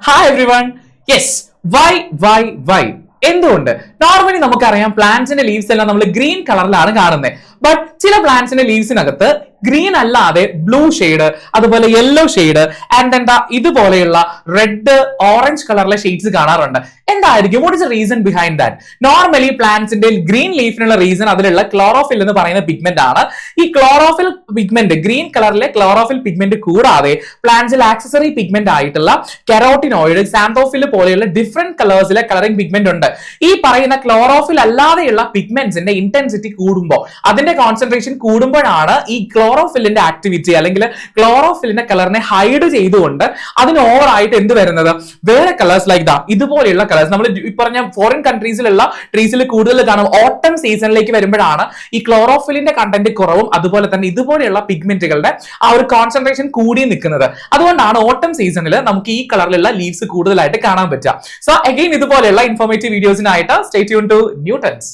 Hi everyone. Yes, why? എന്തുകൊണ്ട് normally നമുക്കറിയാം പ്ലാന്റ്സിന്റെ leaves എല്ലാം നമ്മൾ ഗ്രീൻ കളറിലാണ് കാണുന്നത്. ബട്ട് ചില പ്ലാന്റ്സിന്റെ ലീവ്സിനകത്ത് ഗ്രീൻ അല്ലാതെ ബ്ലൂ ഷെയ്ഡ്, അതുപോലെ യെല്ലോ ഷെയ്ഡ് ആൻഡ് എന്താ ഇതുപോലെയുള്ള റെഡ്, ഓറഞ്ച് കളറിലെ ഷെയ്ഡ്സ് കാണാറുണ്ട്. എന്തായിരിക്കും what is the reason behind that? Normally പ്ലാന്റ്സിന്റെ ഗ്രീൻ ലീഫിനുള്ള റീസൺ അതിലുള്ള ക്ലോറോഫിൽ എന്ന് പറയുന്ന പിഗ്മെന്റ് ആണ്. ഈ ക്ലോറോഫിൽ പിഗ്മെന്റ്, ഗ്രീൻ കളറിലെ ക്ലോറോഫിൽ പിഗ്മെന്റ് കൂടാതെ പ്ലാന്റ്സിൽ ആക്സസറി പിഗ്മെന്റ് ആയിട്ടുള്ള കെറോട്ടിനോയിഡ്, സാന്തോഫിൽ പോലെയുള്ള ഡിഫറെന്റ് കളേഴ്സിലെ കളറിംഗ് പിഗ്മെന്റ് ഉണ്ട്. ഈ പറയുന്ന ക്ലോറോഫിൽ അല്ലാതെയുള്ള പിഗ്മെന്റ്സിന്റെ ഇന്റൻസിറ്റി കൂടുമ്പോൾ, അതിന്റെ കോൺസെൻട്രേഷൻ കൂടുമ്പോഴാണ് ഈ ക്ലോറോഫിലിന്റെ ആക്ടിവിറ്റി അല്ലെങ്കിൽ ക്ലോറോഫിലിന്റെ കളറിനെ ഹൈഡ് ചെയ്തുകൊണ്ട് അതിന് ഓവർ ആയിട്ട് എന്ത് വരുന്നത്, വേറെ കളേഴ്സ് ലൈക്ക് ദാ ഇതുപോലെയുള്ള കളേഴ്സ് നമ്മൾ ഈ പറഞ്ഞ ഫോറിൻ കൺട്രീസിലുള്ള ട്രീസിൽ കൂടുതൽ കാണും. ഓട്ടം സീസണിലേക്ക് വരുമ്പോഴാണ് ഈ ക്ലോറോഫിലിന്റെ കണ്ടന്റ് കുറവും അതുപോലെ തന്നെ ഇതുപോലെയുള്ള പിഗ്മെന്റുകളുടെ ആ ഒരു കോൺസെൻട്രേഷൻ കൂടി നിൽക്കുന്നത്. അതുകൊണ്ടാണ് ഓട്ടം സീസണിൽ നമുക്ക് ഈ കളറിലുള്ള ലീവ്സ് കൂടുതലായിട്ട് കാണാൻ പറ്റുക. സോ അഗൈൻ ഇതുപോലെയുള്ള ഇൻഫോർമേറ്റീവ് വീഡിയോസിനായിട്ട് സ്റ്റേ ട്യൂൺ ടു ന്യൂട്ടൺസ്.